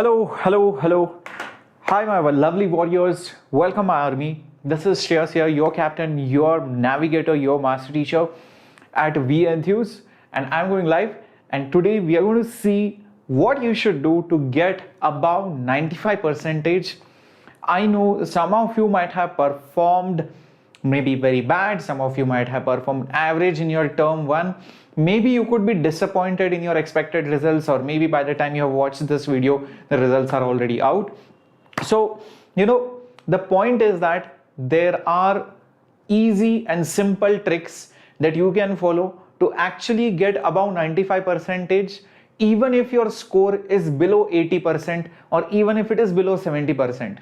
Hello. Hi, my lovely warriors. Welcome, my army. This is Shreyas here, your captain, your navigator, your master teacher at Enthuse, and I'm going live. And today we are going to see what you should do to get above 95%. I know some of you might have performed maybe very bad, some of you might have performed average in your term 1. Maybe you could be disappointed in your expected results, or maybe by the time you have watched this video the results are already out. So the point is that there are easy and simple tricks that you can follow to actually get above 95%, even if your score is below 80% or even if it is below 70%.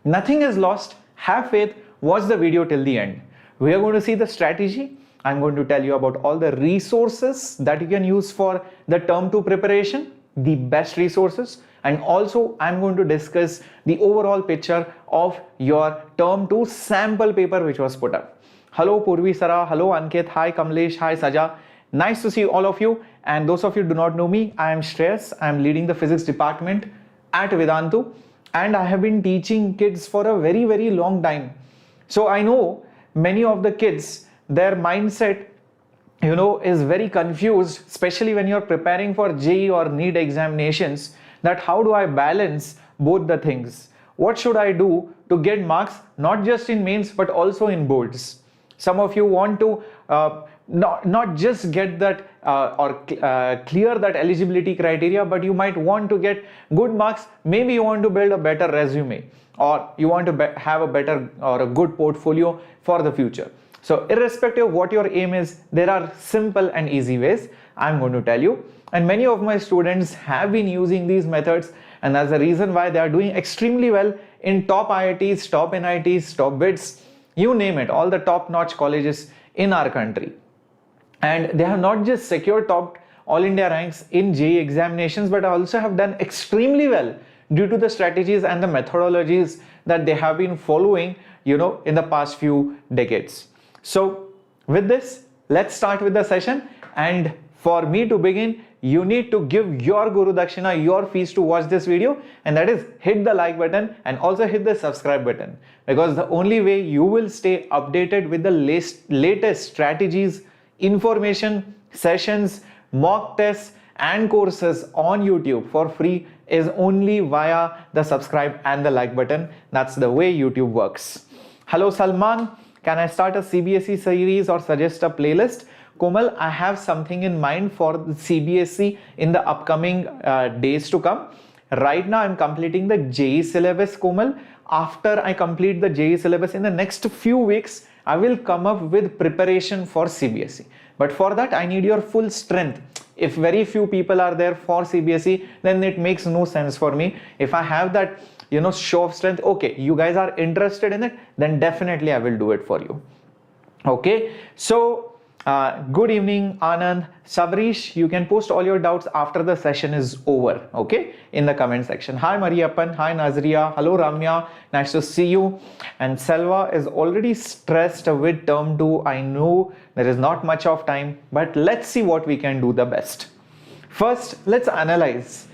Nothing is lost. Have faith. Watch the video till the end. We are going to see the strategy. I'm going to tell you about all the resources that you can use for the term 2 preparation, the best resources, and also I'm going to discuss the overall picture of your term 2 sample paper which was put up. Hello Purvi Sara, hello Ankit, hi Kamlesh, hi Saja. Nice to see all of you. And those of you who do not know me, I am Shreyas. I am leading the physics department at Vedantu, and I have been teaching kids for a very long time. So I know many of the kids, their mindset is very confused, especially when you're preparing for JEE or NEET examinations, that how do I balance both the things? What should I do to get marks not just in mains but also in boards? Some of you want to not just get that clear that eligibility criteria, but you might want to get good marks. Maybe you want to build a better resume, or you want to have a better or a good portfolio for the future. So irrespective of what your aim is, there are simple and easy ways I'm going to tell you. And many of my students have been using these methods, and that's the reason why they are doing extremely well in top IITs, top NITs, top BITS, you name it, all the top-notch colleges in our country. And they have not just secured top All India ranks in JEE examinations, but also have done extremely well due to the strategies and the methodologies that they have been following, in the past few decades. So with this, let's start with the session. And for me to begin, you need to give your Guru Dakshina, your fees to watch this video, and that is hit the like button and also hit the subscribe button, because the only way you will stay updated with the latest strategies, information, sessions, mock tests and courses on YouTube for free is only via the subscribe and the like button. That's the way YouTube works. Hello Salman, can I start a CBSE series or suggest a playlist? Komal, I have something in mind for the CBSE in the upcoming days to come. Right now I'm completing the JEE syllabus, Komal. After I complete the JEE syllabus in the next few weeks, I will come up with preparation for CBSE. But for that, I need your full strength. If very few people are there for CBSE, then it makes no sense for me. If I have that, show of strength, okay, you guys are interested in it, then definitely I will do it for you. Okay, so good evening, Anand. Savrish, you can post all your doubts after the session is over, okay, in the comment section. Hi Mariappan, hi Nazria, hello Ramya, nice to see you. And Selva is already stressed with term 2. I know there is not much of time, but let's see what we can do the best. First, let's analyze.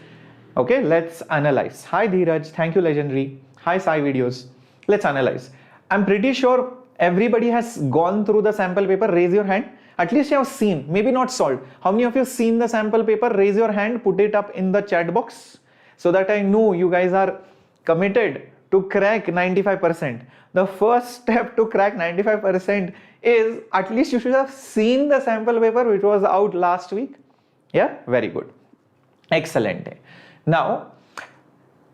Okay, let's analyze. Hi Dheeraj, thank you Legendary. Hi Sai Videos. Let's analyze. I'm pretty sure everybody has gone through the sample paper. Raise your hand. At least you have seen, maybe not solved. How many of you have seen the sample paper? Raise your hand, put it up in the chat box so that I know you guys are committed to crack 95%. The first step to crack 95% is at least you should have seen the sample paper which was out last week. Yeah, very good. Excellent. Now,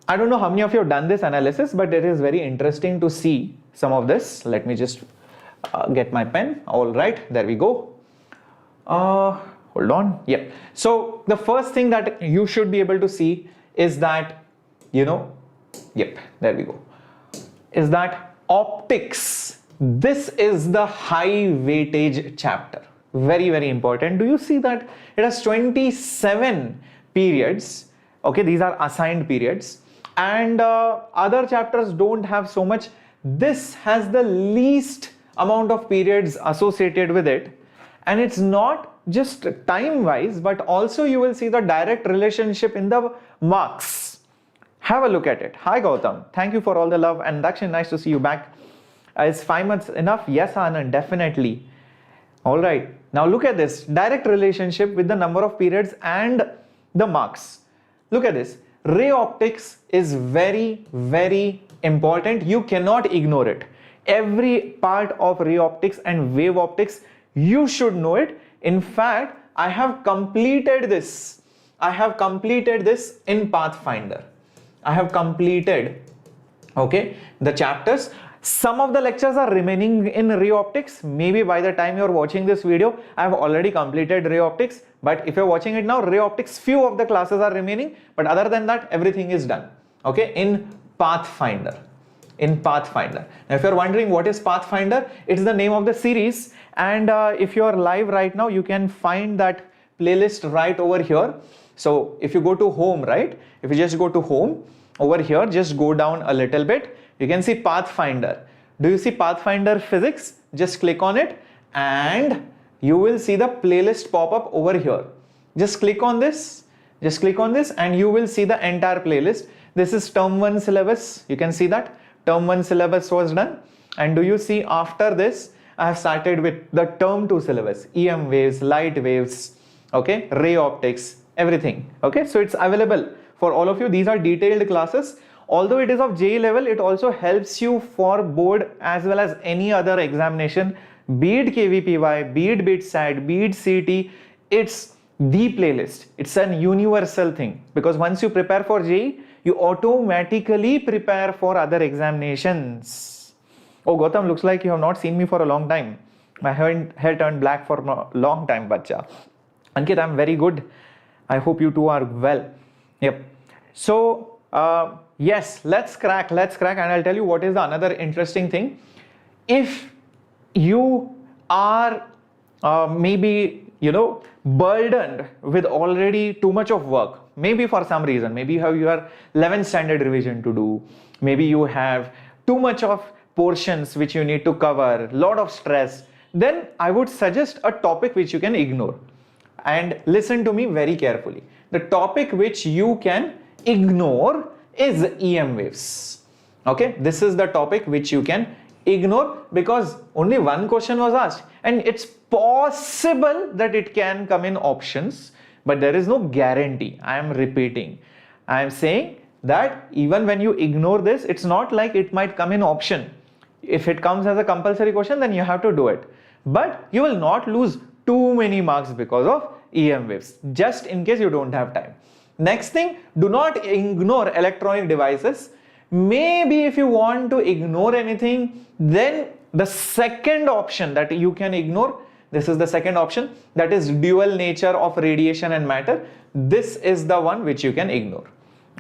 I don't know how many of you have done this analysis, but it is very interesting to see some of this. Let me just get my pen. All right, there we go. Hold on. Yeah. So the first thing that you should be able to see is that, yep, there we go, is that optics. This is the high weightage chapter. Very important. Do you see that it has 27 periods? Okay, these are assigned periods, and other chapters don't have so much. This has the least amount of periods associated with it, and it's not just time wise, but also you will see the direct relationship in the marks. Have a look at it. Hi Gautam, thank you for all the love, and actually nice to see you back. Is 5 months enough? Yes, Anand, definitely. All right, now look at this direct relationship with the number of periods and the marks. Look at this. Ray optics is very, very important. You cannot ignore it. Every part of ray optics and wave optics, you should know it. In fact, I have completed this. I have completed this in Pathfinder. I have completed, okay, the chapters. Some of the lectures are remaining in ray optics. Maybe by the time you're watching this video, I have already completed ray optics. But if you're watching it now, ray optics, few of the classes are remaining. But other than that, everything is done, okay, in Pathfinder. In Pathfinder. Now, if you're wondering what is Pathfinder, it's the name of the series. And if you're live right now, you can find that playlist right over here. So if you go to home, right? If you just go to home over here, just go down a little bit. You can see Pathfinder. Do you see Pathfinder Physics? Just click on it and you will see the playlist pop up over here. Just click on this. Just click on this and you will see the entire playlist. This is term 1 syllabus. You can see that term 1 syllabus was done. And do you see after this, I have started with the term 2 syllabus, EM waves, light waves, okay, ray optics, everything. Okay, so it's available for all of you. These are detailed classes. Although it is of JEE level, it also helps you for board as well as any other examination, be it KVPY, be it BITSAT, be it CT. It's the playlist. It's an universal thing because once you prepare for JEE, you automatically prepare for other examinations. Oh, Gautam, looks like you have not seen me for a long time. My hair turned black for a long time, bacha. Ankit, I'm very good. I hope you two are well. Yep. So, yes, let's crack, and I'll tell you what is another interesting thing. If you are maybe, burdened with already too much of work, maybe for some reason, maybe you have your 11th standard revision to do, maybe you have too much of portions which you need to cover, lot of stress, then I would suggest a topic which you can ignore. And listen to me very carefully. The topic which you can ignore is EM waves. Okay, this is the topic which you can ignore because only one question was asked and it's possible that it can come in options, but there is no guarantee. I am repeating. I am saying that even when you ignore this, it's not like it might come in option. If it comes as a compulsory question, then you have to do it. But you will not lose too many marks because of EM waves, just in case you don't have time. Next thing, do not ignore electronic devices. Maybe if you want to ignore anything, then the second option that you can ignore, this is the second option, that is dual nature of radiation and matter. This is the one which you can ignore.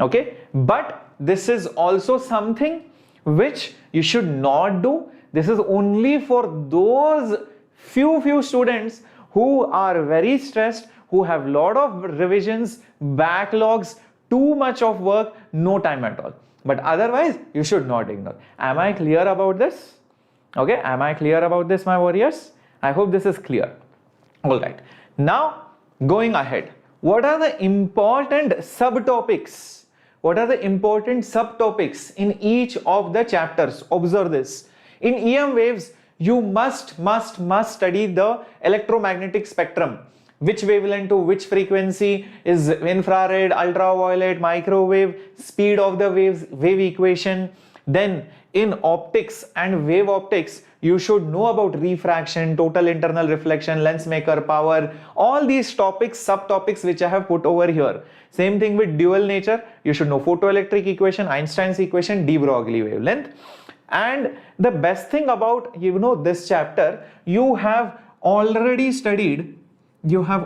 Okay, but this is also something which you should not do. This is only for those few students who are very stressed, who have lot of revisions, backlogs, too much of work, no time at all. But otherwise, you should not ignore. Am I clear about this? Okay, am I clear about this, my warriors? I hope this is clear. All right. Now, going ahead, what are the important subtopics? What are the important subtopics in each of the chapters? Observe this. In EM waves, you must study the electromagnetic spectrum. Which wavelength to which frequency is infrared, ultraviolet, microwave, speed of the wave equation. Then in optics and wave optics, you should know about refraction, total internal reflection, lens maker power, all these topics, subtopics which I have put over here. Same thing with dual nature, you should know photoelectric equation, Einstein's equation, de Broglie wavelength. And the best thing about this chapter, you have already studied done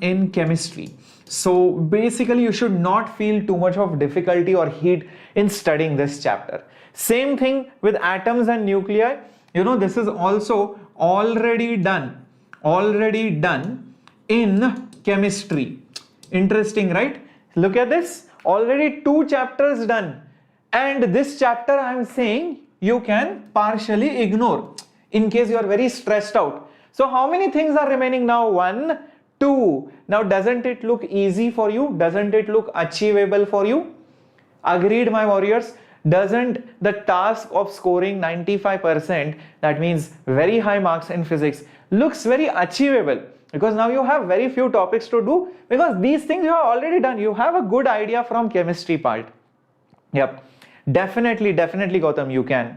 in chemistry. So basically you should not feel too much of difficulty or heat in studying this chapter. Same thing with atoms and nuclei. This is also already done in chemistry. Interesting, right? Look at this, already 2 chapters done, and this chapter I am saying you can partially ignore in case you are very stressed out. So how many things are remaining now? 1, 2. Now, doesn't it look easy for you? Doesn't it look achievable for you? Agreed, my warriors? Doesn't the task of scoring 95%, that means very high marks in physics, looks very achievable? Because now you have very few topics to do, because these things you have already done. You have a good idea from chemistry part. Yep, definitely Gautam, you can.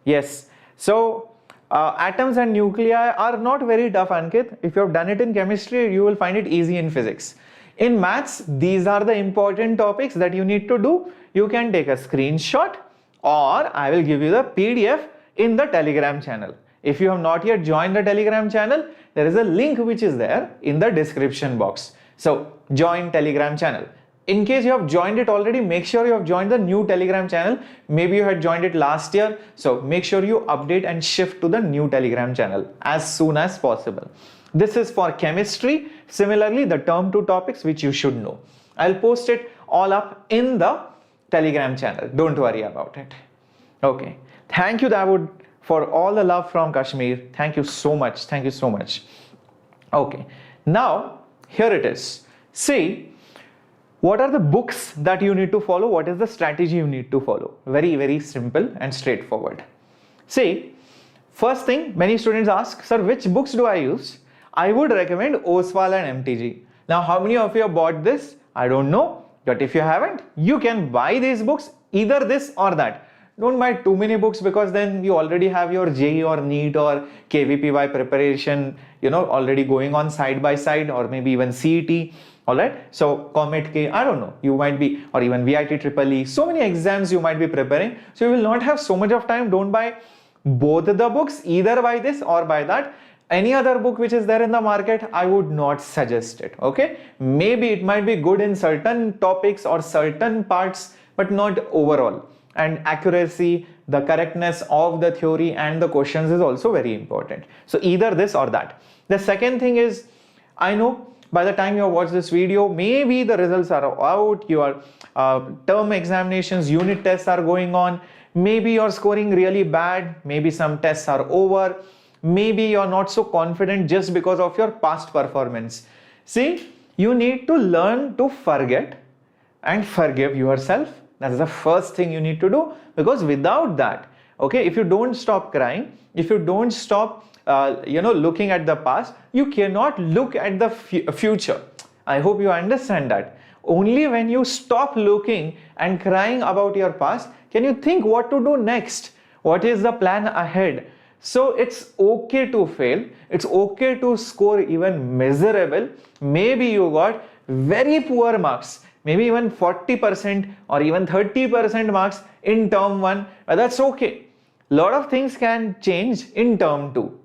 Yes. So atoms and nuclei are not very tough, Ankit. If you have done it in chemistry, you will find it easy in physics. In maths, these are the important topics that you need to do. You can take a screenshot, or I will give you the PDF in the Telegram channel. If you have not yet joined the Telegram channel, there is a link which is there in the description box. So join Telegram channel. In case you have joined it already, make sure you have joined the new Telegram channel. Maybe you had joined it last year. So make sure you update and shift to the new Telegram channel as soon as possible. This is for chemistry. Similarly, the term 2 topics which you should know. I'll post it all up in the Telegram channel. Don't worry about it. Okay. Thank you, Dawood, for all the love from Kashmir. Thank you so much. Thank you so much. Okay. Now, here it is. See, what are the books that you need to follow? What is the strategy you need to follow? Very simple and straightforward. See, first thing, many students ask, sir, which books do I use? I would recommend Oswal and MTG. Now, how many of you have bought this? I don't know. But if you haven't, you can buy these books, either this or that. Don't buy too many books, because then you already have your JEE or NEET or KVPY preparation, already going on side by side, or maybe even CET. Alright, so Comet K, I don't know, you might be, or even VIT EEE, so many exams you might be preparing. So you will not have so much of time. Don't buy both the books, either buy this or buy that. Any other book which is there in the market, I would not suggest it. Okay, maybe it might be good in certain topics or certain parts, but not overall. And accuracy, the correctness of the theory and the questions is also very important. So either this or that. The second thing is, I know by the time you watch this video, maybe the results are out, your term examinations, unit tests are going on, maybe you're scoring really bad, maybe some tests are over, maybe you're not so confident just because of your past performance. See, you need to learn to forget and forgive yourself. That's the first thing you need to do, because without that, okay, if you don't stop crying, if you don't stop looking at the past, you cannot look at the future. I hope you understand that. Only when you stop looking and crying about your past, can you think what to do next? What is the plan ahead? So it's okay to fail. It's okay to score even miserable. Maybe you got very poor marks, maybe even 40% or even 30% marks in term 1, but that's okay. Lot of things can change in term 2.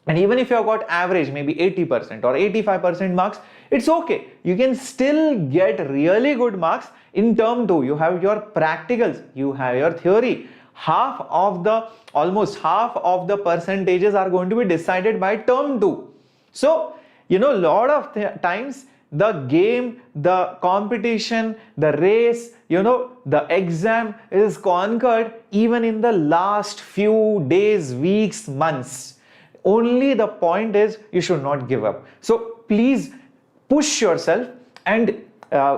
And even if you have got average, maybe 80% or 85% marks, it's okay. You can still get really good marks in term 2. You have your practicals, you have your theory. Almost half of the percentages are going to be decided by term 2. So, lot of times the game, the competition, the race, the exam is conquered even in the last few days, weeks, months. Only the point is you should not give up. So please push yourself and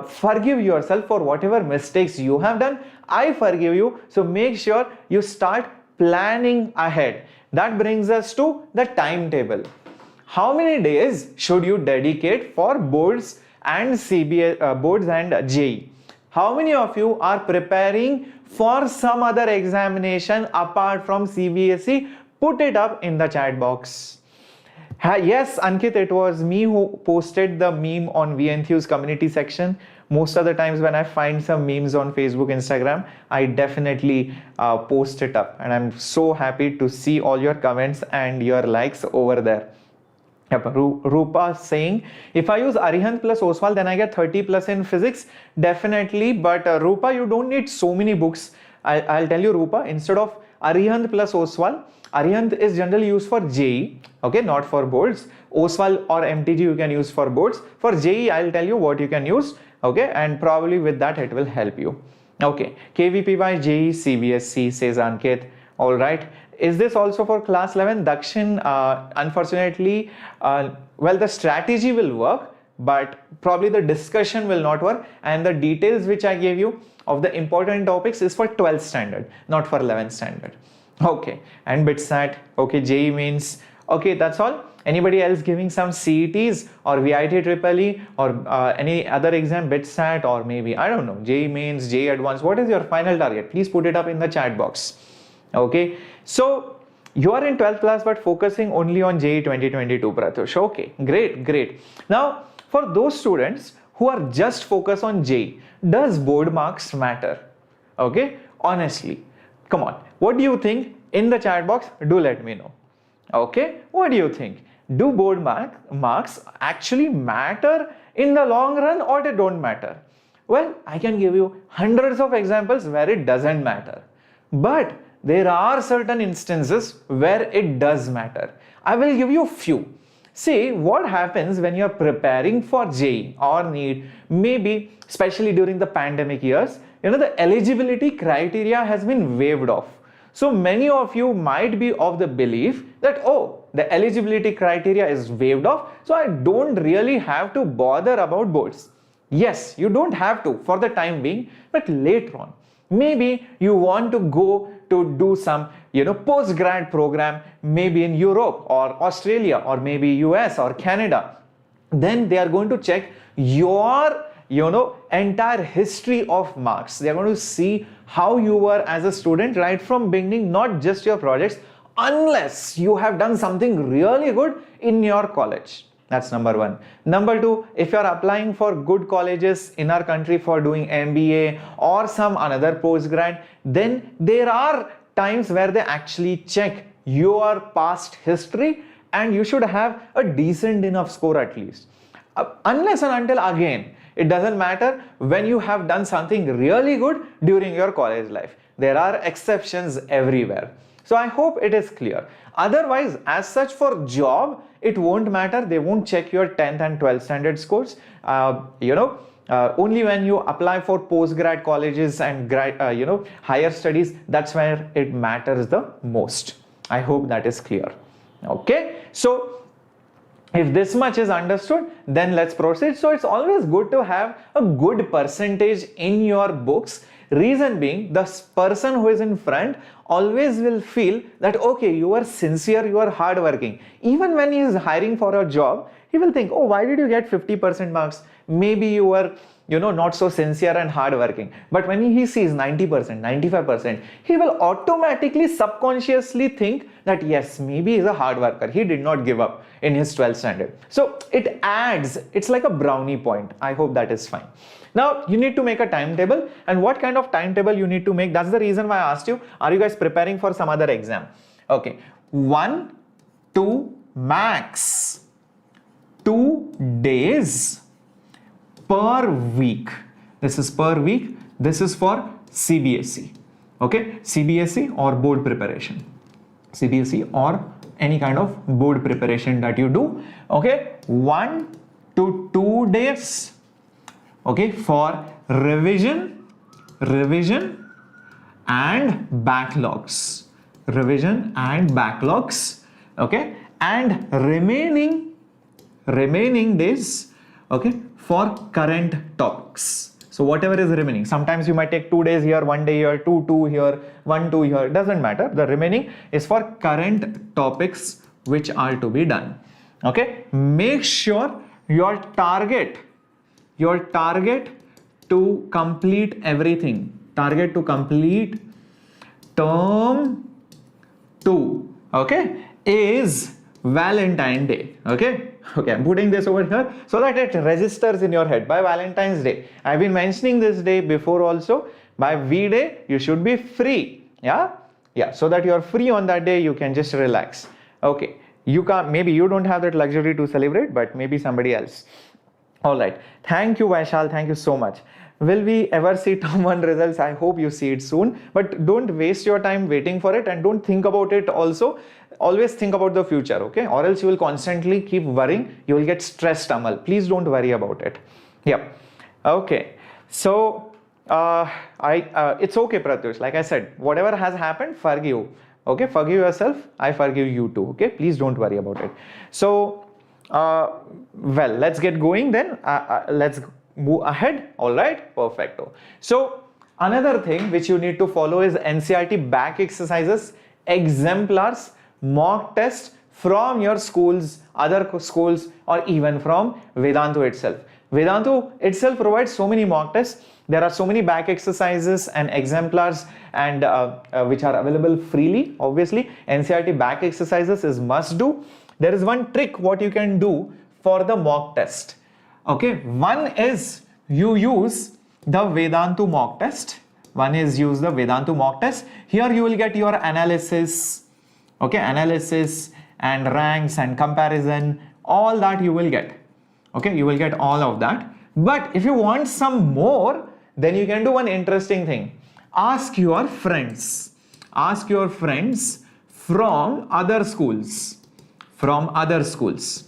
forgive yourself for whatever mistakes you have done. I forgive you. So make sure you start planning ahead. That brings us to the timetable. How many days should you dedicate for boards and boards and JEE? How many of you are preparing for some other examination apart from CBSE? Put it up in the chat box. Yes, Ankit, it was me who posted the meme on Enthuse community section. Most of the times when I find some memes on Facebook, Instagram, I definitely post it up. And I'm so happy to see all your comments and your likes over there. Yep, Rupa saying, if I use Arihant plus Oswal, then I get 30 plus in physics. Definitely, but Rupa, you don't need so many books. I'll tell you, Rupa, instead of Arihant plus Oswal, Arihant is generally used for JEE, okay, not for boards. Oswal or MTG you can use for boards. For JEE, I'll tell you what you can use, okay, and probably with that it will help you. Okay, KVPY, JEE, CBSE, says Ankit. All right. Is this also for class 11? Dakshin, unfortunately, well, the strategy will work, but probably the discussion will not work, and the details which I gave you of the important topics is for 12th standard, not for 11th standard. Okay, and BitSat, okay, JEE means, okay, that's all. Anybody else giving some CETs or VIT Triple E or any other exam, BitSat, or maybe, I don't know, JEE Mains, JEE Advanced, what is your final target? Please put it up in the chat box. Okay, so you are in 12th class but focusing only on JEE 2022, Pratyush. Okay, great. Now, for those students who are just focused on JEE, does board marks matter? Okay, honestly, come on, what do you think? In the chat box, do let me know. Okay, what do you think? Do board marks actually matter in the long run, or they don't matter? Well, I can give you hundreds of examples where it doesn't matter, but there are certain instances where it does matter. I will give you a few. See, what happens when you are preparing for JEE or NEET, maybe especially during the pandemic years, the eligibility criteria has been waived off. So many of you might be of the belief that, oh, the eligibility criteria is waived off, so I don't really have to bother about boards. Yes, you don't have to for the time being, but later on, maybe you want to go to do some, post-grad program, maybe in Europe or Australia or maybe US or Canada. Then they are going to check your entire history of marks. They are going to see how you were as a student right from beginning, not just your projects, unless you have done something really good in your college. That's number one. Number two, if you are applying for good colleges in our country for doing MBA or some another postgrad, then there are times where they actually check your past history and you should have a decent enough score at least. Unless and until, again, it doesn't matter when you have done something really good during your college life. There are exceptions everywhere. So I hope it is clear. Otherwise, as such, for job, it won't matter. They won't check your 10th and 12th standard scores. Only when you apply for postgrad colleges and higher studies, that's where it matters the most. I hope that is clear. Okay, so if this much is understood, then let's proceed. So it's always good to have a good percentage in your books. Reason being, the person who is in front always will feel that, okay, you are sincere, you are hardworking. Even when he is hiring for a job, he will think, oh, why did you get 50% marks? Maybe you were, not so sincere and hardworking. But when he sees 90%, 95%, he will automatically, subconsciously think that, yes, maybe he's a hard worker. He did not give up in his 12th standard. So it adds, it's like a brownie point. I hope that is fine. Now, you need to make a timetable, and what kind of timetable you need to make? That's the reason why I asked you, are you guys preparing for some other exam? Okay, 1, 2, max 2 days per week. This is per week. This is for CBSE. Okay, CBSE or board preparation. CBSE or any kind of board preparation that you do. Okay, 1 to 2 days. Okay, for revision and backlogs. Okay, and remaining days, okay, for current topics. So whatever is remaining, sometimes you might take 2 days here, 1 day here, 2 here, 1, 2 here, it doesn't matter. The remaining is for current topics which are to be done. Okay, make sure your target to complete everything, target to complete term 2, okay, is Valentine's Day. Okay, I'm putting this over here so that it registers in your head. By Valentine's Day, I've been mentioning this day before also. By V Day, you should be free. Yeah, so that you're free on that day, you can just relax. Okay, you can't, maybe you don't have that luxury to celebrate, but maybe somebody else. All right, thank you, Vaishal, thank you so much. Will we ever see term 1 results? I hope you see it soon, but don't waste your time waiting for it, and don't think about it also. Always think about the future, okay? Or else you will constantly keep worrying. You will get stressed, Amal. Please don't worry about it. Yeah. Okay. So, it's okay, Pratyush. Like I said, whatever has happened, forgive. Okay? Forgive yourself. I forgive you too. Okay? Please don't worry about it. So, Well, let's get going then. Let's move ahead. All right, perfecto. So another thing which you need to follow is NCERT back exercises, exemplars, mock test from your schools, other schools, or even from Vedantu itself. Vedantu itself provides so many mock tests. There are so many back exercises and exemplars and which are available freely. Obviously, NCERT back exercises is must do. There is one trick what you can do for the mock test. Okay, one is you use the Vedantu mock test. One is use the Vedantu mock test. Here you will get your analysis, okay, analysis and ranks and comparison, all that you will get. Okay, you will get all of that. But if you want some more, then you can do one interesting thing. Ask your friends. Ask your friends from other schools. From other schools.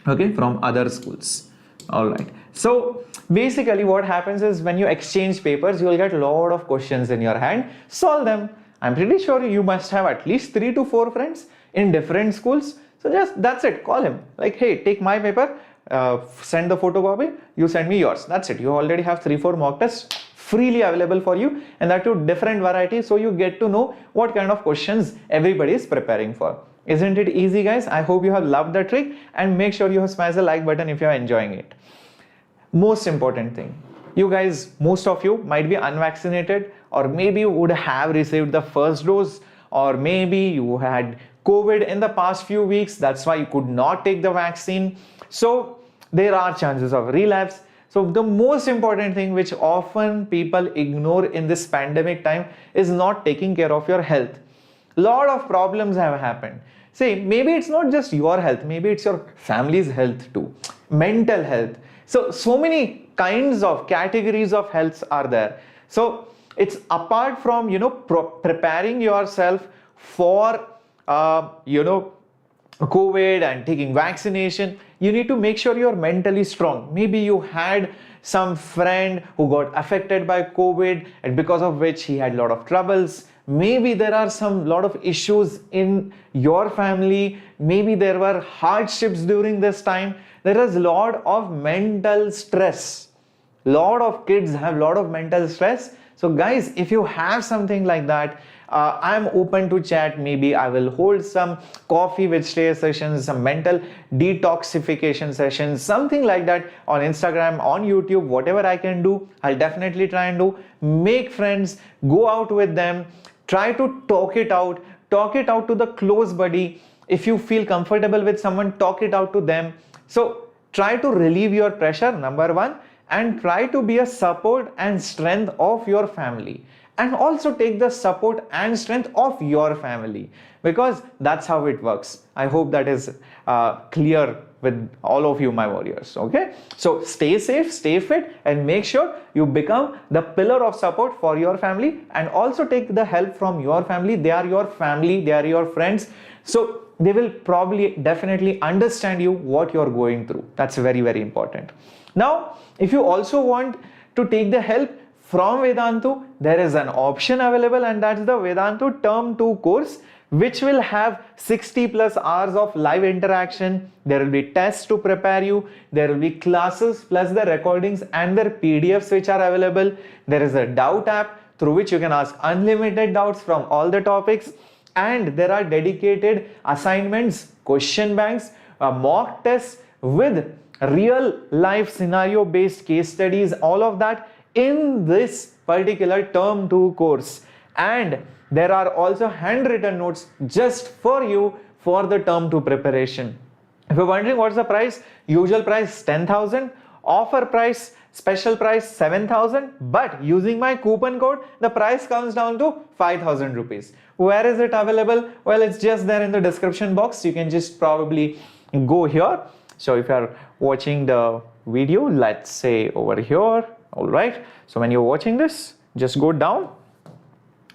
Okay, from other schools. All right. So basically what happens is when you exchange papers, you will get a lot of questions in your hand. Solve them. I'm pretty sure you must have at least 3 to 4 friends in different schools. So just that's it. Call him. Like, hey, take my paper. Send the photocopy. You send me yours. That's it. You already have 3-4 mock tests freely available for you, and that too different varieties. So you get to know what kind of questions everybody is preparing for. Isn't it easy, guys? I hope you have loved the trick, and make sure you smash the like button if you are enjoying it. Most important thing, you guys, most of you might be unvaccinated, or maybe you would have received the first dose, or maybe you had COVID in the past few weeks. That's why you could not take the vaccine. So there are chances of relapse. So the most important thing which often people ignore in this pandemic time is not taking care of your health. Lot of problems have happened. See, maybe it's not just your health, maybe it's your family's health too, mental health. So many kinds of categories of healths are there. So it's apart from, preparing yourself for, COVID and taking vaccination, you need to make sure you're mentally strong. Maybe you had some friend who got affected by COVID, and because of which he had a lot of troubles. Maybe there are lot of issues in your family. Maybe there were hardships during this time. There is a lot of mental stress. Lot of kids have a lot of mental stress. So guys, if you have something like that, I'm open to chat. Maybe I will hold some coffee with Shreyas sessions, some mental detoxification sessions, something like that on Instagram, on YouTube, whatever I can do, I'll definitely try and do. Make friends, go out with them, try to talk it out to the close buddy. If you feel comfortable with someone, talk it out to them. So try to relieve your pressure, number one, and try to be a support and strength of your family. And also take the support and strength of your family, because that's how it works. I hope that is clear with all of you, my warriors. Okay, so stay safe, stay fit, and make sure you become the pillar of support for your family, and also take the help from your family. They are your family, they are your friends, so they will probably definitely understand you what you're going through. That's very, very important. Now, if you also want to take the help from Vedantu, there is an option available, and that's the Vedantu Term 2 course, which will have 60 plus hours of live interaction. There will be tests to prepare you. There will be classes plus the recordings and their PDFs which are available. There is a doubt app through which you can ask unlimited doubts from all the topics. And there are dedicated assignments, question banks, mock tests with real life scenario based case studies, all of that in this particular Term 2 course. And there are also handwritten notes just for you for the Term 2 preparation. If you're wondering what's the price, usual price 10,000, offer price, special price 7,000, but using my coupon code, the price comes down to 5,000 rupees. Where is it available? Well, it's just there in the description box. You can just probably go here. So if you're watching the video, let's say over here. All right, so when you're watching this, just go down.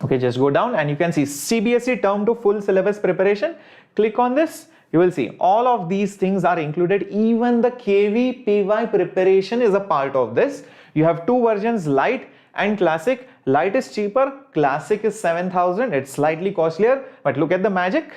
Okay, just go down and you can see CBSE Term 2 full syllabus preparation. Click on this. You will see all of these things are included. Even the KVPY preparation is a part of this. You have two versions, light and classic. Light is cheaper, classic is 7,000. It's slightly costlier, but look at the magic.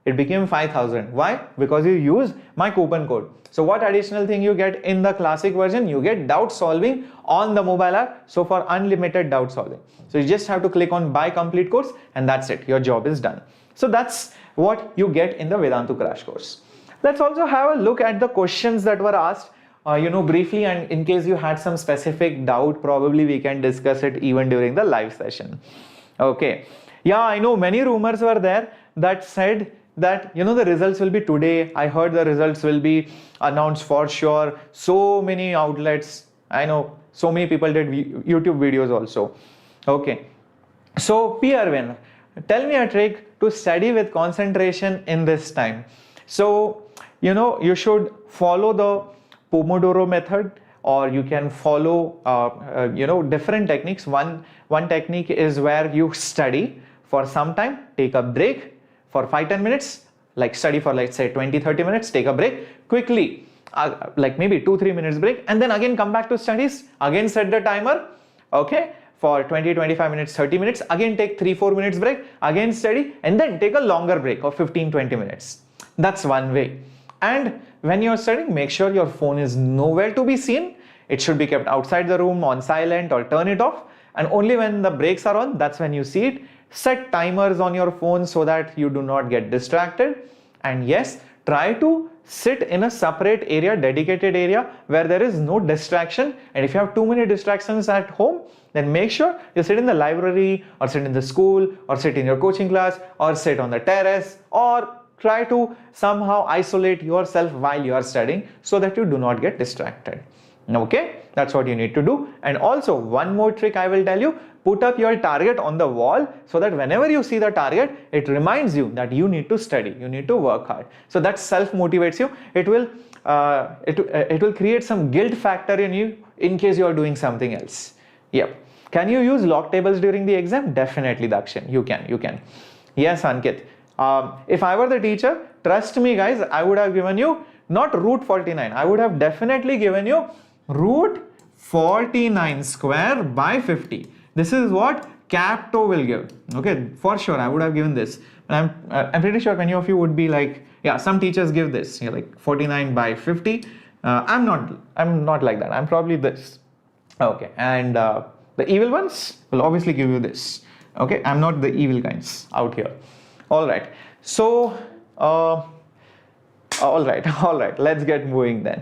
it became 5,000. Why? Because you used my coupon code. So what additional thing you get in the classic version? You get doubt solving on the mobile app. So for unlimited doubt solving. So you just have to click on buy complete course and that's it. Your job is done. So that's what you get in the Vedantu crash course. Let's also have a look at the questions that were asked, briefly, and in case you had some specific doubt, probably we can discuss it even during the live session. Okay. Yeah, I know many rumors were there that said that the results will be today. I heard the results will be announced for sure. So many outlets, I know so many people did YouTube videos also. Okay, so P. Arvind, tell me a trick to study with concentration in this time. So you should follow the Pomodoro method, or you can follow different techniques. One technique is where you study for some time, take a break for 5-10 minutes, like study for let's say 20-30 minutes, take a break quickly, like maybe 2-3 minutes break, and then again come back to studies, again set the timer, okay, for 20-25 minutes, 30 minutes, again take 3-4 minutes break, again study, and then take a longer break of 15-20 minutes. That's one way. And when you're studying, make sure your phone is nowhere to be seen. It should be kept outside the room on silent or turn it off, and only when the breaks are on, that's when you see it. Set timers on your phone so that you do not get distracted. And yes, try to sit in a separate area, dedicated area where there is no distraction. And if you have too many distractions at home, then make sure you sit in the library or sit in the school or sit in your coaching class or sit on the terrace, or try to somehow isolate yourself while you are studying so that you do not get distracted. Okay, that's what you need to do. And also one more trick I will tell you, put up your target on the wall so that whenever you see the target, it reminds you that you need to study, you need to work hard. So that self motivates you. It will create some guilt factor in you in case you are doing something else. Yep. Can you use log tables during the exam? Definitely, Dakshin. You can. Yes, Ankit. If I were the teacher, trust me guys, I would have given you not root 49. I would have definitely given you root 49 square by 50. This is what Capto will give. Okay, for sure I would have given this. And I'm pretty sure many of you would be like, yeah, some teachers give this, like 49 by 50. I'm not like that. I'm probably this. Okay, and the evil ones will obviously give you this. Okay, I'm not the evil kinds out here. All right. So, all right. Let's get moving then.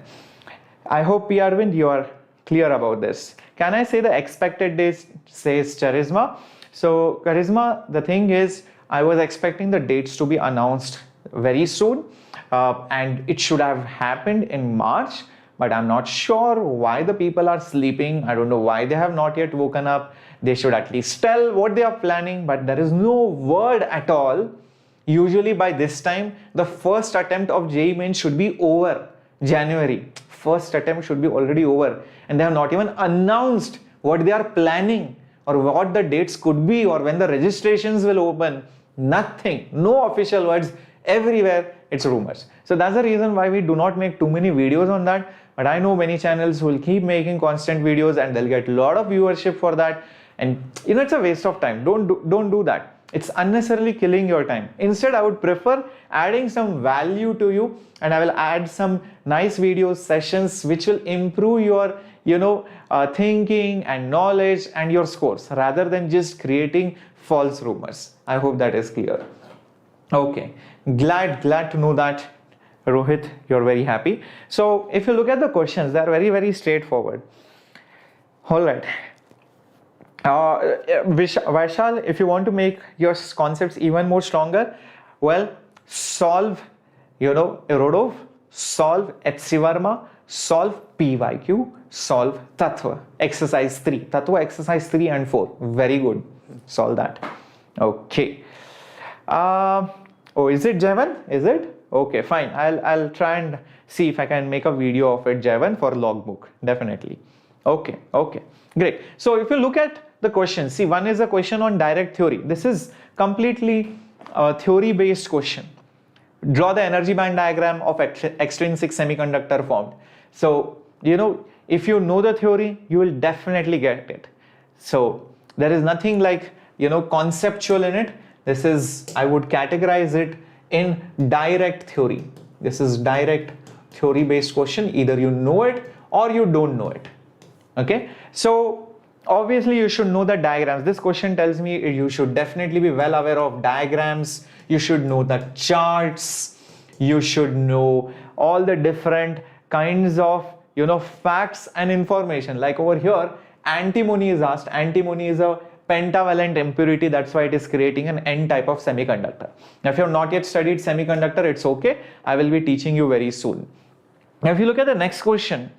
I hope P. Arvind, you are clear about this. Can I say the expected dates says Charisma? So Charisma, the thing is, I was expecting the dates to be announced very soon, and it should have happened in March, but I'm not sure why the people are sleeping. I don't know why they have not yet woken up. They should at least tell what they are planning, but there is no word at all. Usually by this time, the first attempt of JEE Mains should be over. January. First attempt should be already over. And they have not even announced what they are planning or what the dates could be or when the registrations will open. Nothing. No official words. Everywhere it's rumors. So that's the reason why we do not make too many videos on that. But I know many channels will keep making constant videos and they'll get a lot of viewership for that. And it's a waste of time. Don't do that. It's unnecessarily killing your time. Instead, I would prefer adding some value to you, and I will add some nice videos, sessions which will improve your thinking and knowledge and your scores rather than just creating false rumors. I hope that is clear. Okay, glad to know that, Rohit, you're very happy. So if you look at the questions, they are very, very straightforward. All right. Vaishal, if you want to make your concepts even more stronger, well, solve, Erodov, solve HC Verma, solve PYQ, solve Tattva, exercise 3. Tattva exercise 3 and 4. Very good. Solve that. Okay. Oh, is it Jevan? Is it? Okay, fine. I'll try and see if I can make a video of it, Jevan, for logbook. Definitely. Okay. Great. So if you look at the question, see, one is a question on direct theory. This is completely a theory-based question. Draw the energy band diagram of extrinsic semiconductor formed. So, if you know the theory, you will definitely get it. So there is nothing like, conceptual in it. This is, I would categorize it in direct theory. This is direct theory based question. Either you know it or you don't know it. Okay, so obviously you should know the diagrams. This question tells me you should definitely be well aware of diagrams. You should know the charts. You should know all the different kinds of facts and information. Like over here, antimony is asked. Antimony is a pentavalent impurity, that's why it is creating an N type of semiconductor. Now if you have not yet studied semiconductor, it's okay, I will be teaching you very soon. Now if you look at the next question,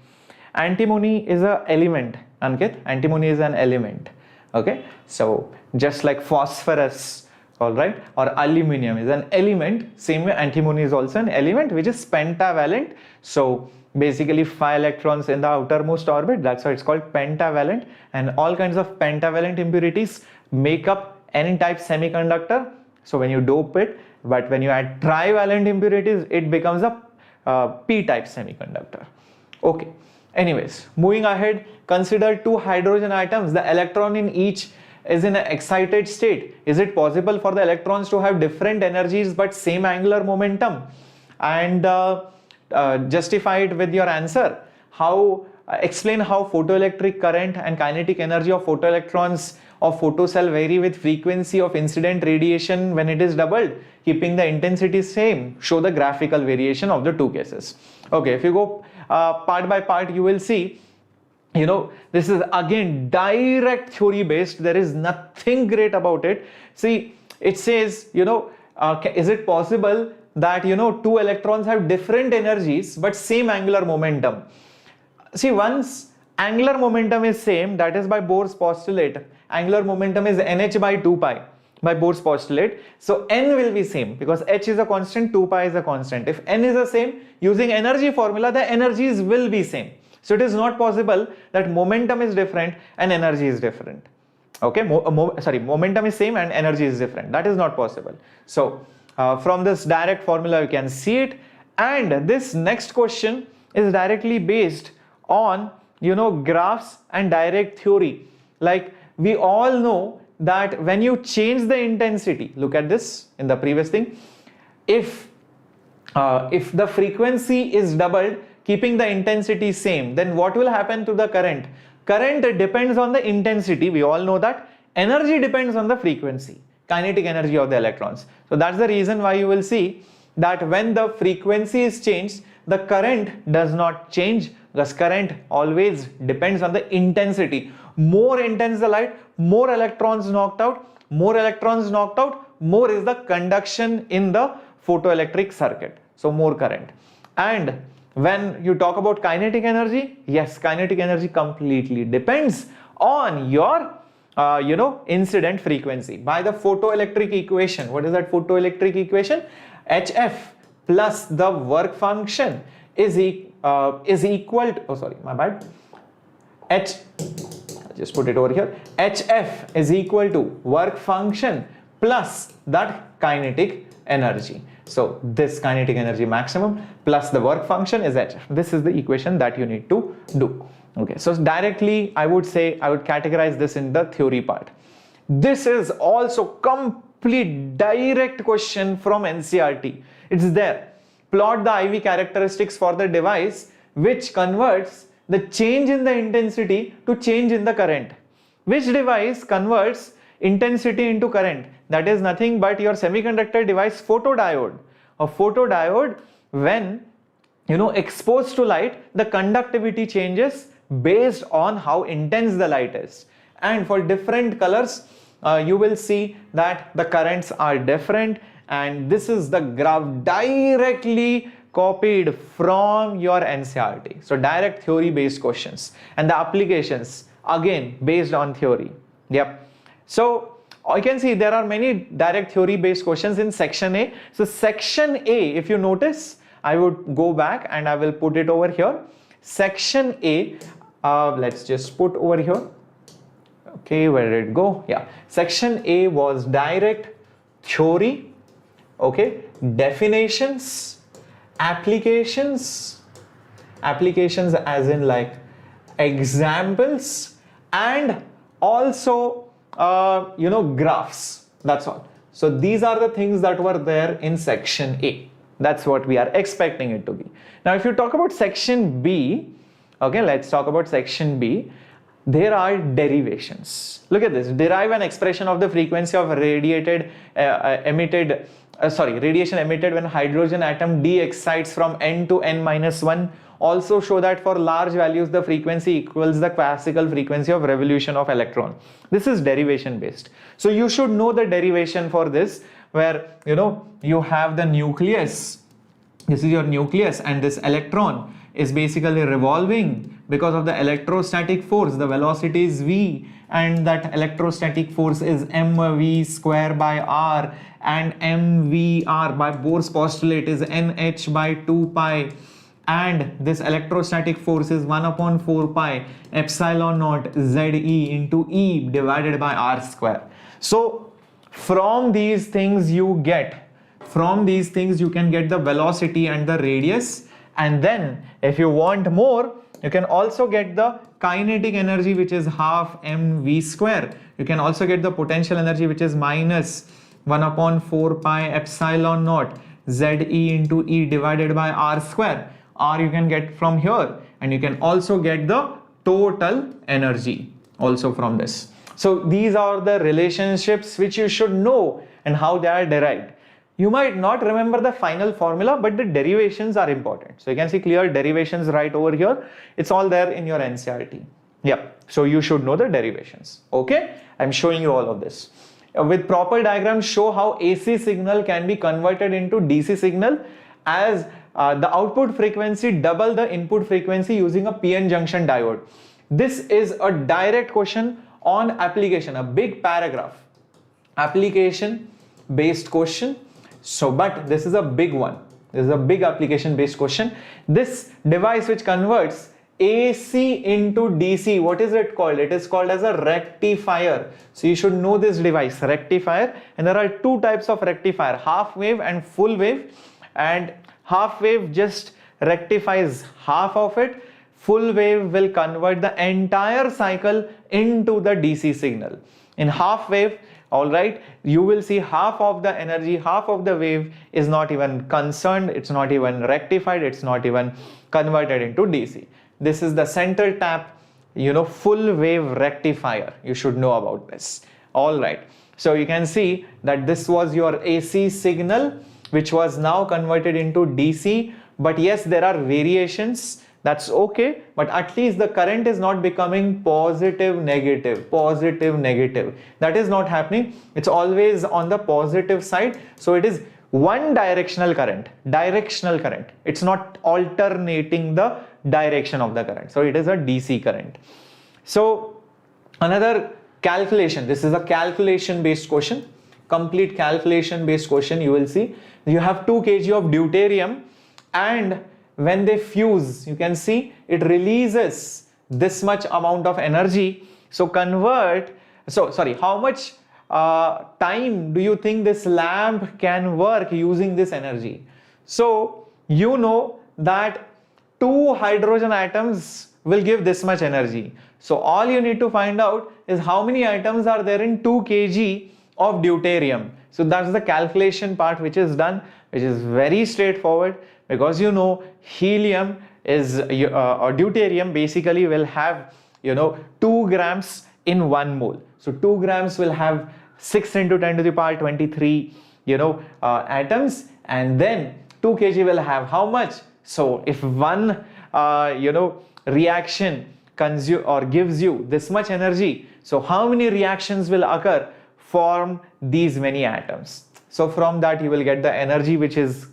antimony is an element, Ankit. Antimony is an element. Okay, so just like phosphorus, all right, or aluminum is an element, same way antimony is also an element which is pentavalent. So basically 5 electrons in the outermost orbit, that's why it's called pentavalent, and all kinds of pentavalent impurities make up N type semiconductor. So when you dope it, but when you add trivalent impurities, it becomes a P type semiconductor. Okay, anyways, moving ahead, consider 2 hydrogen atoms. The electron in each is in an excited state. Is it possible for the electrons to have different energies but same angular momentum? And justify it with your answer. How explain how photoelectric current and kinetic energy of photoelectrons of photocell vary with frequency of incident radiation when it is doubled, keeping the intensity same. Show the graphical variation of the 2 cases. Okay, if you go part by part, you will see, this is again direct theory based. There is nothing great about it. See, it says, is it possible that 2 electrons have different energies but same angular momentum? See, once angular momentum is same, that is by Bohr's postulate. Angular momentum is nh by 2 pi by Bohr's postulate. So n will be same because h is a constant, 2 pi is a constant. If n is the same, using energy formula, the energies will be same. So it is not possible that momentum is different and energy is different. Okay, momentum is same and energy is different. That is not possible. So from this direct formula you can see it. And this next question is directly based on graphs and direct theory. Like we all know that when you change the intensity, look at this in the previous thing, if the frequency is doubled keeping the intensity same, then what will happen to the current? Current depends on the intensity, we all know that. Energy depends on the frequency, kinetic energy of the electrons. So that's the reason why you will see that when the frequency is changed, the current does not change, because current always depends on the intensity. More intense the light, more electrons knocked out. More electrons knocked out, more is the conduction in the photoelectric circuit. So more current. And when you talk about kinetic energy, yes, kinetic energy completely depends on your incident frequency. By the photoelectric equation, what is that photoelectric equation? HF plus the work function is equal to, just put it over here. HF is equal to work function plus that kinetic energy. So this kinetic energy maximum plus the work function is HF. This is the equation that you need to do. Okay, so directly I would say I would categorize this in the theory part. This is also complete direct question from NCERT. It's there. Plot the IV characteristics for the device which converts the change in the intensity to change in the current. Which device converts intensity into current? That is nothing but your semiconductor device photodiode. A photodiode, when exposed to light, the conductivity changes based on how intense the light is. And for different colors, you will see that the currents are different. And this is the graph directly copied from your NCERT. So direct theory based questions, and the applications again based on theory. Yep. So I can see there are many direct theory based questions in section A. So section A, if you notice, I would go back and I will put it over here. Section A, let's just put over here. Okay, where did it go? Yeah, section A was direct theory. Okay, definitions, applications as in like examples, and also graphs. That's all. So these are the things that were there in section A. That's what we are expecting it to be. Now if you talk about section B, okay, let's talk about section B. There are derivations. Look at this. Derive an expression of the frequency of radiation emitted when hydrogen atom de-excites from n to n-1. Also show that for large values the frequency equals the classical frequency of revolution of electron. This is derivation based. So you should know the derivation for this, where you have the nucleus. This is your nucleus, and this electron is basically revolving because of the electrostatic force. The velocity is v, and that electrostatic force is mv square by r, and mvr by Bohr's postulate is nh by 2 pi, and this electrostatic force is 1 upon 4 pi epsilon naught ze into e divided by r square. So from these things you can get the velocity and the radius, and then if you want more, you can also get the kinetic energy, which is half mv square. You can also get the potential energy, which is minus 1 upon 4 pi epsilon naught ze into e divided by r square. Or you can get from here, and you can also get the total energy also from this. So these are the relationships which you should know and how they are derived. You might not remember the final formula, but the derivations are important. So you can see clear derivations right over here. It's all there in your NCERT. Yep. So you should know the derivations. Okay. I'm showing you all of this. With proper diagrams, show how AC signal can be converted into DC signal as the output frequency double the input frequency using a PN junction diode. This is a direct question on application, a big paragraph. Application based question. So, but this is a big one. This is a big application based question. This device which converts AC into DC, what is it called? It is called as a rectifier. So you should know this device, rectifier. And there are two types of rectifier, half wave and full wave. And half wave just rectifies half of it. Full wave will convert the entire cycle into the DC signal. In half wave, alright, you will see half of the energy, half of the wave is not even concerned, it's not even rectified, it's not even converted into DC. This is the center tap, full wave rectifier. You should know about this. Alright, so you can see that this was your AC signal, which was now converted into DC. But yes, there are variations. That's okay, but at least the current is not becoming positive, negative. That is not happening. It's always on the positive side. So it is one directional current. It's not alternating the direction of the current. So it is a DC current. So another calculation. This is a calculation based question. Complete calculation based question. You will see you have 2 kg of deuterium, and when they fuse, you can see it releases this much amount of energy. So how much time do you think this lamp can work using this energy? So you know that 2 hydrogen atoms will give this much energy. So all you need to find out is how many atoms are there in 2 kg of deuterium. So that's the calculation part which is done, which is very straightforward, because helium is or deuterium basically will have 2 grams in 1 mole. So 2 grams will have 6 into 10 to the power 23 atoms, and then 2 kg will have how much? So if one reaction gives you this much energy, so how many reactions will occur from these many atoms? So from that you will get the energy which is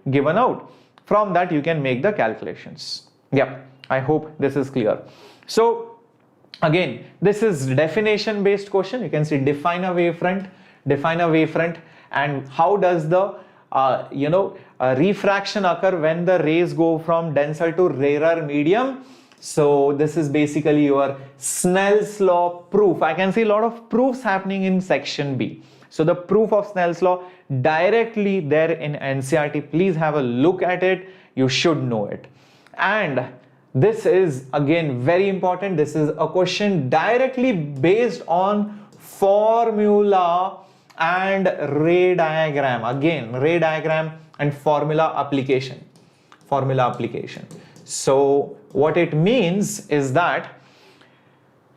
given out. From that you can make the calculations. Yep, I hope this is clear. So again, this is definition based question. You can see define a wavefront, and how does the refraction occur when the rays go from denser to rarer medium. So this is basically your Snell's law proof. I can see a lot of proofs happening in section B. So the proof of Snell's law directly there in NCERT. Please have a look at it. You should know it. And this is again very important. This is a question directly based on formula and ray diagram. Again, ray diagram and formula application. So what it means is that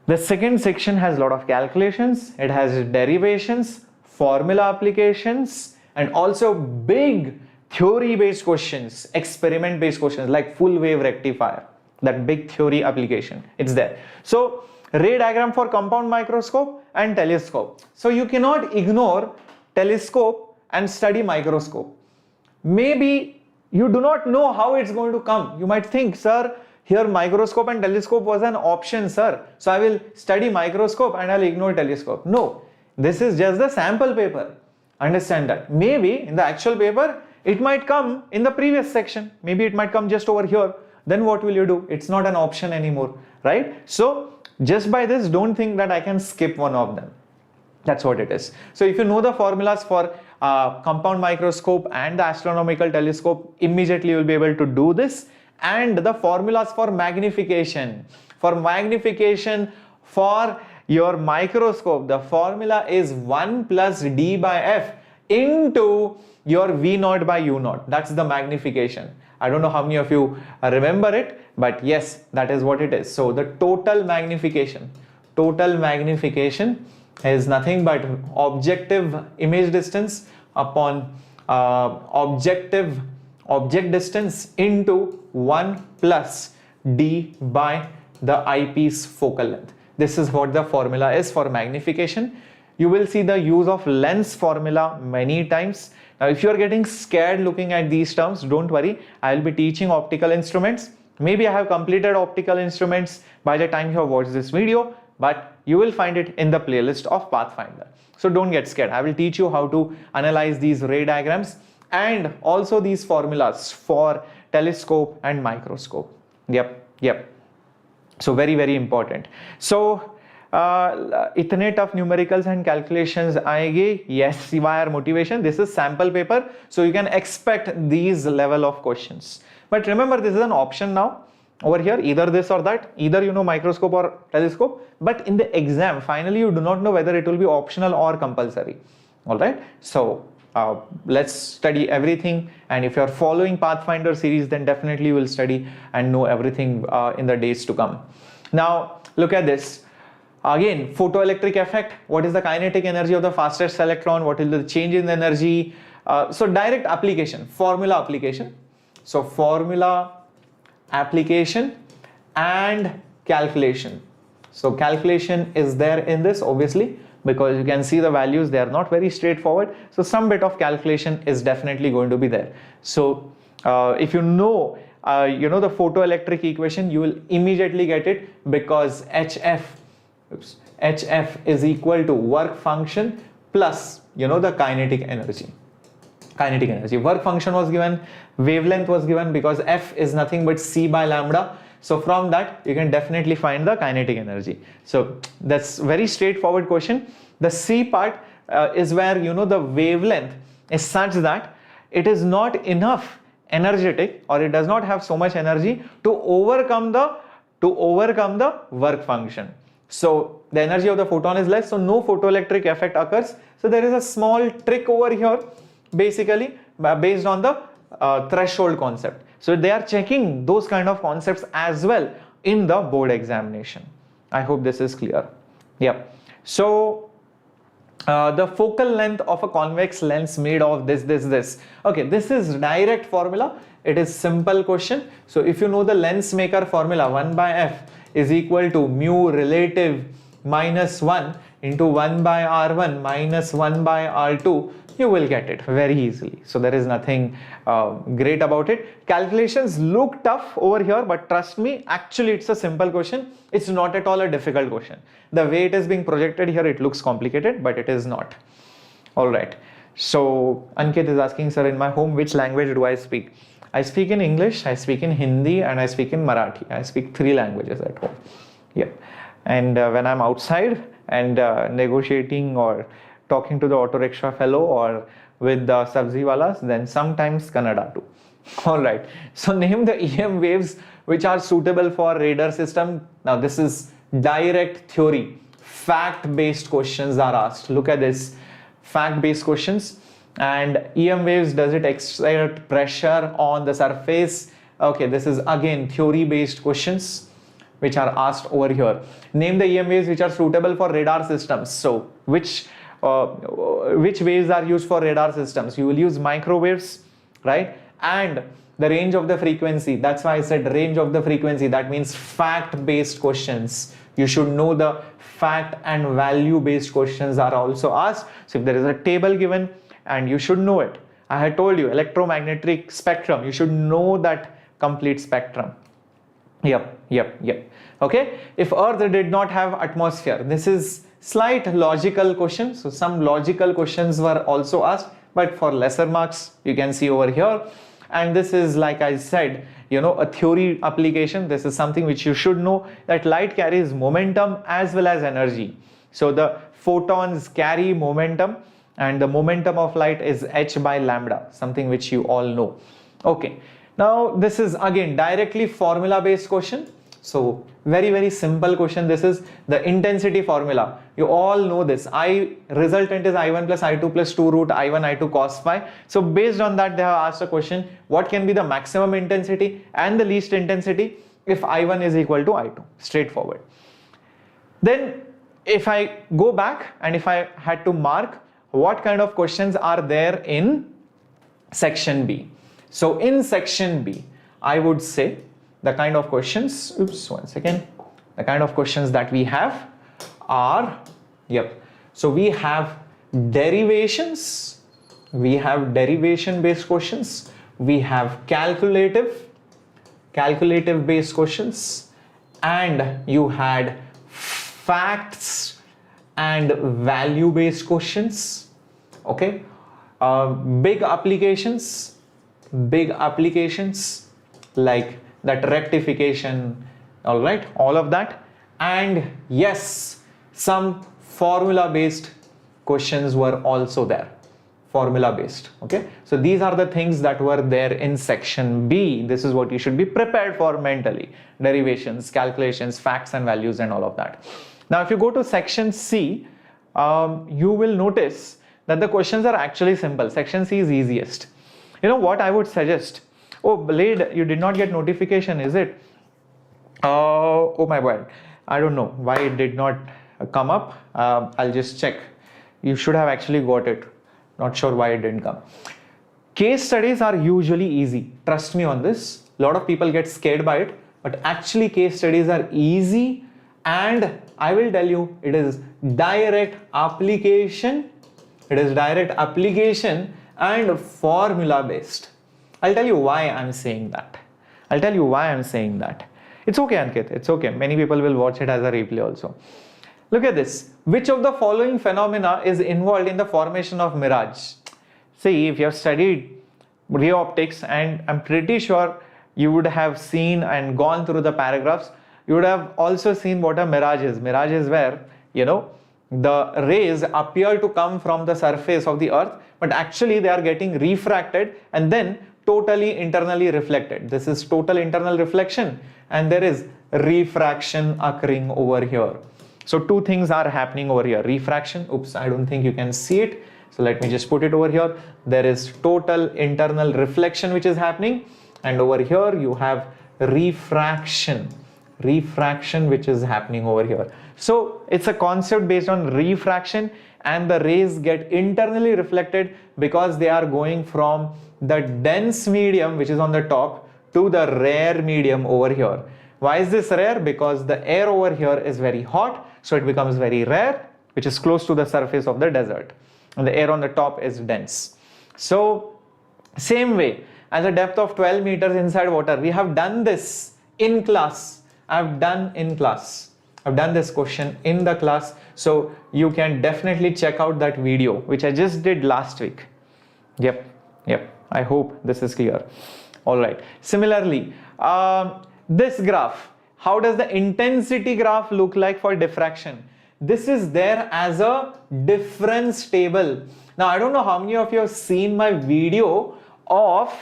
the second section has a lot of calculations, it has derivations, formula applications, and also big theory based questions, experiment based questions like full wave rectifier, that big theory application, it's there. So ray diagram for compound microscope and telescope. So you cannot ignore telescope and study microscope. Maybe you do not know how it's going to come. You might think, sir, here microscope and telescope was an option, sir. So I will study microscope and I'll ignore telescope. No, this is just the sample paper. Understand that. Maybe in the actual paper, it might come in the previous section. Maybe it might come just over here. Then what will you do? It's not an option anymore, right? So just by this, don't think that I can skip one of them. That's what it is. So if you know the formulas for compound microscope and the astronomical telescope, immediately you will be able to do this. And the formulas for magnification. For magnification for your microscope, the formula is 1 plus d by f into your v naught by u naught. That's the magnification. I don't know how many of you remember it, but yes, that is what it is. So the total magnification is nothing but objective image distance upon object distance into 1 plus d by the eyepiece focal length. This is what the formula is for magnification. You will see the use of lens formula many times. Now if you are getting scared looking at these terms, don't worry, I will be teaching optical instruments. Maybe I have completed optical instruments by the time you have watched this video, but you will find it in the playlist of Pathfinder. So don't get scared. I will teach you how to analyze these ray diagrams and also these formulas for telescope and microscope. Yep. So very, very important. So इतने tough numericals and calculations आएंगे. Yes, सिवाय our motivation. This is sample paper, so you can expect these level of questions. But remember, this is an option now. Over here, either this or that, either you know microscope or telescope, but in the exam, finally you do not know whether it will be optional or compulsory. All right. So let's study everything, and if you are following Pathfinder series, then definitely you will study and know everything in the days to come. Now look at this. Again, photoelectric effect. What is the kinetic energy of the fastest electron? What is the change in the energy? So direct application, formula application. So formula application and calculation. So calculation is there in this, obviously, because you can see the values, they are not very straightforward. So some bit of calculation is definitely going to be there. So if you know the photoelectric equation, you will immediately get it, because HF is equal to work function plus the kinetic energy. Work function was given, wavelength was given, because F is nothing but c by lambda. So from that you can definitely find the kinetic energy. So that's very straightforward question. The C part is where the wavelength is such that it is not enough energetic, or it does not have so much energy to overcome the work function. So the energy of the photon is less, so no photoelectric effect occurs. So there is a small trick over here, basically based on the threshold concept. So they are checking those kind of concepts as well in the board examination. I hope this is clear. Yeah. So the focal length of a convex lens made of this. Okay, this is direct formula. It is simple question. So if you know the lens maker formula, 1 by f is equal to mu relative minus 1 into 1 by r1 minus 1 by r2, you will get it very easily. So there is nothing great about it. Calculations look tough over here, but trust me, actually it's a simple question. It's not at all a difficult question. The way it is being projected here, it looks complicated, but it is not. All right. So Ankit is asking, sir, in my home, which language do I speak? I speak in English, I speak in Hindi, and I speak in Marathi. I speak 3 languages at home. Yeah. And when I'm outside and negotiating or talking to the auto rickshaw fellow or with the sabzi walas, then sometimes Kannada too. All right. So name the EM waves which are suitable for radar system. Now this is direct theory. Fact-based questions are asked. Look at this. fact-based questions. And EM waves, does it exert pressure on the surface? Okay, this is again theory-based questions which are asked over here. Name the EM waves which are suitable for radar systems. So which waves are used for radar systems? You will use microwaves, right? And the range of the frequency. That's why I said range of the frequency. That means fact-based questions. You should know the fact and value-based questions are also asked. So if there is a table given, and you should know it. I had told you electromagnetic spectrum. You should know that complete spectrum. Yep. Okay. If Earth did not have atmosphere, this is slight logical question. So some logical questions were also asked, but for lesser marks, you can see over here. And this is, like I said, a theory application. This is something which you should know, that light carries momentum as well as energy. So the photons carry momentum, and the momentum of light is h by lambda, something which you all know. Okay. Now this is again directly formula based question. So very simple question. This is the intensity formula. You all know this. I resultant is I1 plus I2 plus 2 root I1 I2 cos phi. So based on that, they have asked a question, what can be the maximum intensity and the least intensity if I1 is equal to I2? Straightforward. Then if I go back and if I had to mark what kind of questions are there in section B. So in section B, I would say the kind of questions, the kind of questions that we have are, so we have derivations, we have derivation based questions, we have calculative based questions, and you had facts and value based questions. Okay, big applications like that rectification, all right, all of that. And yes, some formula based questions were also there, formula based. Okay, so these are the things that were there in section B. This is what you should be prepared for mentally: derivations, calculations, facts and values, and all of that. Now if you go to section C, you will notice that the questions are actually simple. Section C is easiest. You know what I would suggest? Oh, Blade, you did not get notification, is it? Oh my God, I don't know why it did not come up. I'll just check. You should have actually got it. Not sure why it didn't come. Case studies are usually easy. Trust me on this. A lot of people get scared by it, but actually case studies are easy, and I will tell you, it is direct application. It is direct application and formula based. I'll tell you why I'm saying that. It's okay, Ankit. It's okay. Many people will watch it as a replay also. Look at this. Which of the following phenomena is involved in the formation of mirage? See, if you have studied ray optics, and I'm pretty sure you would have seen and gone through the paragraphs, you would have also seen what a mirage is. Mirage is where, the rays appear to come from the surface of the earth, but actually they are getting refracted and then totally internally reflected. This is total internal reflection, and there is refraction occurring over here. So two things are happening over here. Refraction, I don't think you can see it. So let me just put it over here. There is total internal reflection which is happening, and over here you have refraction which is happening over here. So it's a concept based on refraction, and the rays get internally reflected because they are going from the dense medium which is on the top to the rare medium over here. Why is this rare? Because the air over here is very hot, so it becomes very rare, which is close to the surface of the desert, and the air on the top is dense. So same way, at a depth of 12 meters inside water, we have done this in class. I've done this question in the class, so you can definitely check out that video which I just did last week. Yep. I hope this is clear. All right. Similarly, this graph, how does the intensity graph look like for diffraction? This is there as a difference table. Now, I don't know how many of you have seen my video of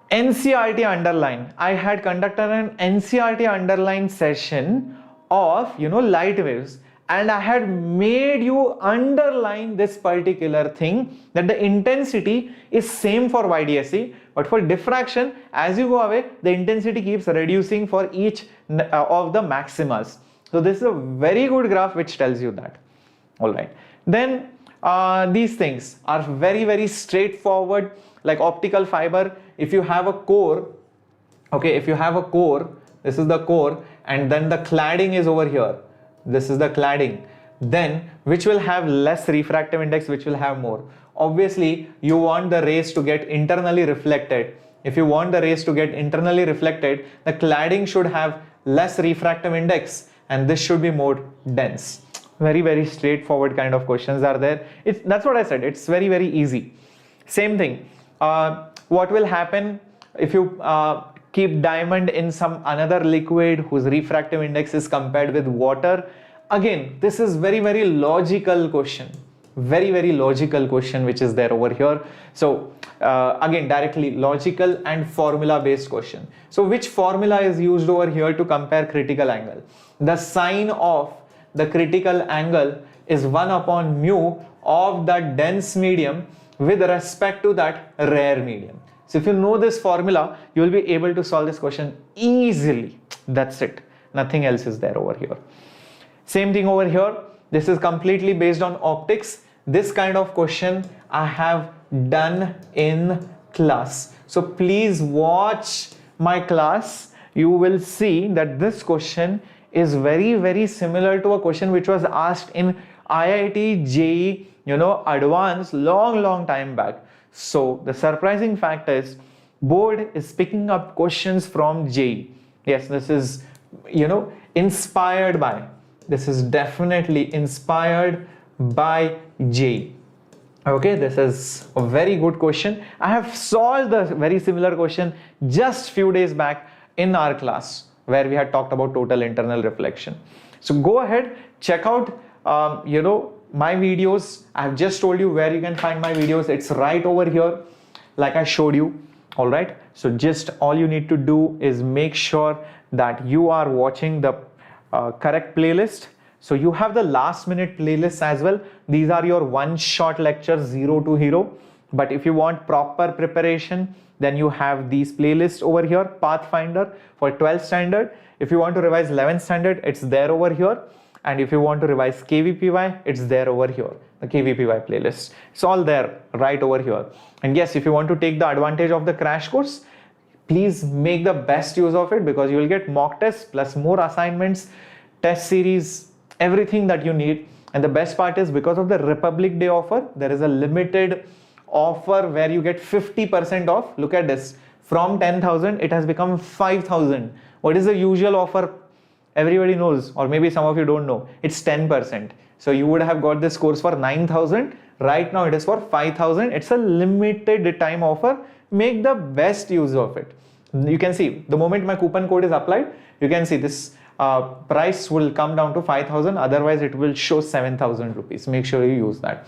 NCERT underline. I had conducted an NCERT underline session of light waves, and I had made you underline this particular thing, that the intensity is same for YDSE, but for diffraction, as you go away, the intensity keeps reducing for each of the maximas. So this is a very good graph which tells you that. All right. Then these things are very, very straightforward, like optical fiber. If you have a core, okay, if you have a core, this is the core, and then the cladding is over here. This is the cladding. Then which will have less refractive index, which will have more? Obviously, you want the rays to get internally reflected. If you want the rays to get internally reflected, the cladding should have less refractive index, and this should be more dense. Very, very straightforward kind of questions are there. That's what I said. It's very, very easy. Same thing. What will happen if you keep diamond in some another liquid whose refractive index is compared with water? Again, this is very, very logical question. Very, very logical question which is there over here. So again, directly logical and formula based question. So which formula is used over here to compare critical angle? The sine of the critical angle is 1 upon mu of that dense medium with respect to that rare medium. So if you know this formula, you will be able to solve this question easily. That's it. Nothing else is there over here. Same thing over here. This is completely based on optics. This kind of question I have done in class. So please watch my class. You will see that this question is very, very similar to a question which was asked in IIT JEE, advanced long time back. So the surprising fact is board is picking up questions from JEE. Yes, this is, inspired by. This is definitely inspired by JEE. Okay, this is a very good question. I have solved a very similar question just few days back in our class where we had talked about total internal reflection. So go ahead, check out, my videos. I've just told you where you can find my videos. It's right over here, like I showed you. All right. So just all you need to do is make sure that you are watching the correct playlist. So you have the last minute playlists as well. These are your one-shot lectures, 0 to hero. But if you want proper preparation, then you have these playlists over here. Pathfinder for 12th standard. If you want to revise 11th standard, it's there over here. And if you want to revise KVPY, it's there over here. The KVPY playlist. It's all there right over here. And yes, if you want to take the advantage of the crash course, please make the best use of it, because you will get mock tests plus more assignments, test series, everything that you need. And the best part is, because of the Republic Day offer, there is a limited offer where you get 50% off. Look at this. From 10,000, it has become 5,000. What is the usual offer? Everybody knows, or maybe some of you don't know. It's 10%. So you would have got this course for 9,000. Right now it is for 5,000. It's a limited time offer. Make the best use of it. You can see the moment my coupon code is applied, you can see this price will come down to 5,000. Otherwise it will show 7,000 rupees. Make sure you use that.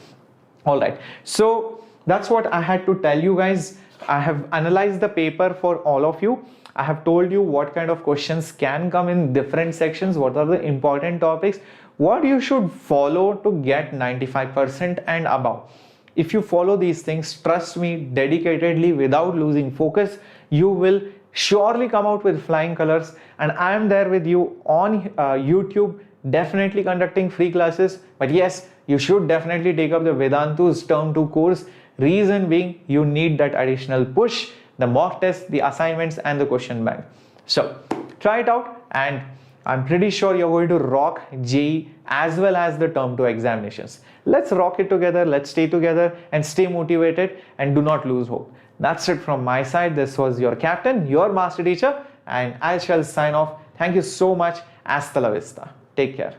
All right. So that's what I had to tell you guys. I have analyzed the paper for all of you. I have told you what kind of questions can come in different sections, what are the important topics, what you should follow to get 95% and above. If you follow these things, trust me, dedicatedly, without losing focus, you will surely come out with flying colors. And I am there with you on YouTube, definitely conducting free classes. But yes, you should definitely take up the Vedantu's Term 2 course. Reason being, you need that additional push, the mock test, the assignments, and the question bank. So try it out, and I'm pretty sure you're going to rock JEE as well as the Term 2 examinations. Let's rock it together. Let's stay together and stay motivated, and do not lose hope. That's it from my side. This was your captain, your master teacher, and I shall sign off. Thank you so much. Hasta la vista. Take care.